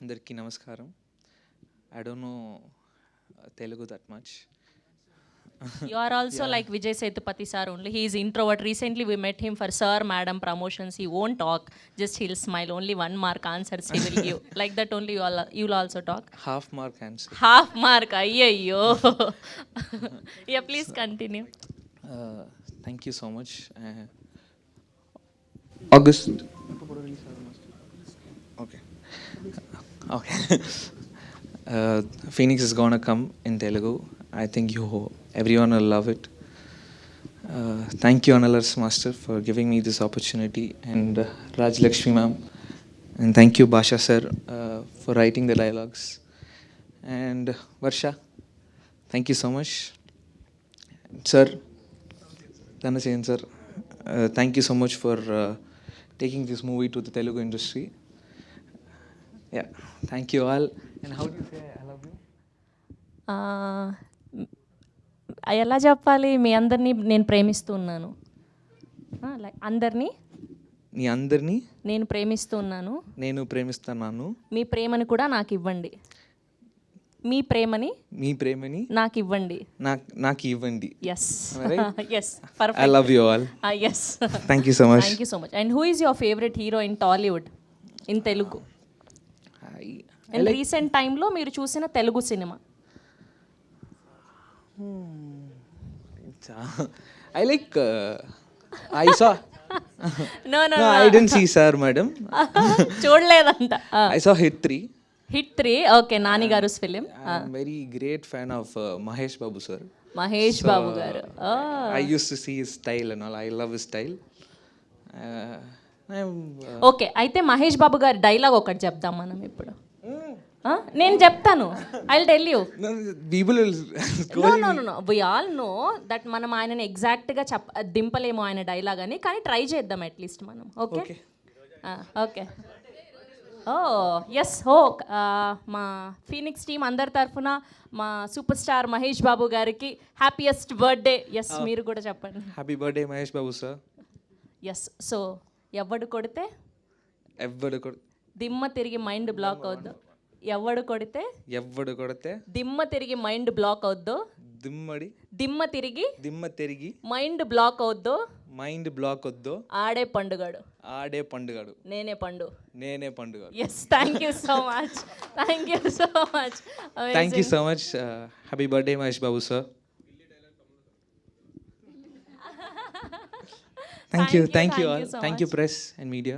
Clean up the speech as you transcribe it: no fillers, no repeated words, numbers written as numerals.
అందరికీ నమస్కారం. I don't know Telugu that much. You are also like Vijay Sethupathi sir only. He is introvert. Recently we met him for sir, madam promotions. He won't talk. Just he'll smile. Only 1 mark answers he will give. Like that only you'll also talk. Half mark answer. Half mark. Ayyo. Yeah, please continue. Thank you so much. August. Okay. Okay. Phoenix is gonna come in Telugu. I think everyone will love it. Thank you, Analars Master, for giving me this opportunity, and Raj Lakshmi ma'am, and thank you, Basha sir, for writing the dialogues, and Varsha, thank you so much, sir. Dhanasayan sir, thank you so much for taking this movie to the Telugu industry. Yeah, thank you all. And how do you say I love you? ఎలా చెప్పాలి? మీ అందరినీ నేను ప్రేమిస్తున్నాను. అందరినీ మీ అందరినీ నేను ప్రేమిస్తున్నాను. నేను ప్రేమిస్తున్నాను. మీ ప్రేమని కూడా నాకు ఇవ్వండి. మీ ప్రేమని నాకు ఇవ్వండి. నాకు ఇవ్వండి. Yes. Yes. Perfect. I love you all. Yes. Thank you so much. Thank you so much. And who is your favorite hero in Tollywood? In Telugu? In recent time లో మీరు చూసిన Telugu cinema? I like I saw No, I didn't see sir madam. చూడలేదంట. I saw Hit 3. Hit 3. Okay, Nani garu film. I'm very great fan of Mahesh Babu sir. Mahesh Babu garu. I used to see his style and all. I love his style. Okay, అయితే మహేష్ బాబు గారి dialogue ఒకటి చెప్దాం మనం ఇప్పుడు. నేను చెప్తాను. I will tell you. People will know we all know that మనం ఆయనని ఎగ్జాక్ట్గా దింపలేము ఆయన డైలాగ్ అని, కానీ ట్రై చేద్దాం అట్లీస్ట్ మనం. Okay okay. ఎస్ మా ఫీనిక్స్ టీమ్ అందరి తరఫున మా సూపర్ స్టార్ మహేష్ బాబు గారికి హ్యాపీయెస్ట్ బర్త్డే. ఎస్, మీరు కూడా చెప్పండి. Happy birthday Mahesh Babu sir. Yes. So ఎవడు కొడితే దిమ్మ తిరిగి మైండ్ బ్లాక్ అవుద్దు. ఎవడు కొడితే దిమ్మ తిరిగి మైండ్ బ్లాక్ అవుద్దు. దిమ్మ తిరిగి మైండ్ బ్లాక్ అవుద్దు. ఆడే పండుగాడు. నేనే పండు. Yes, thank you so much. Thank you so much. Happy birthday Mahesh Babu sir. Thank you all. Thank you press and media.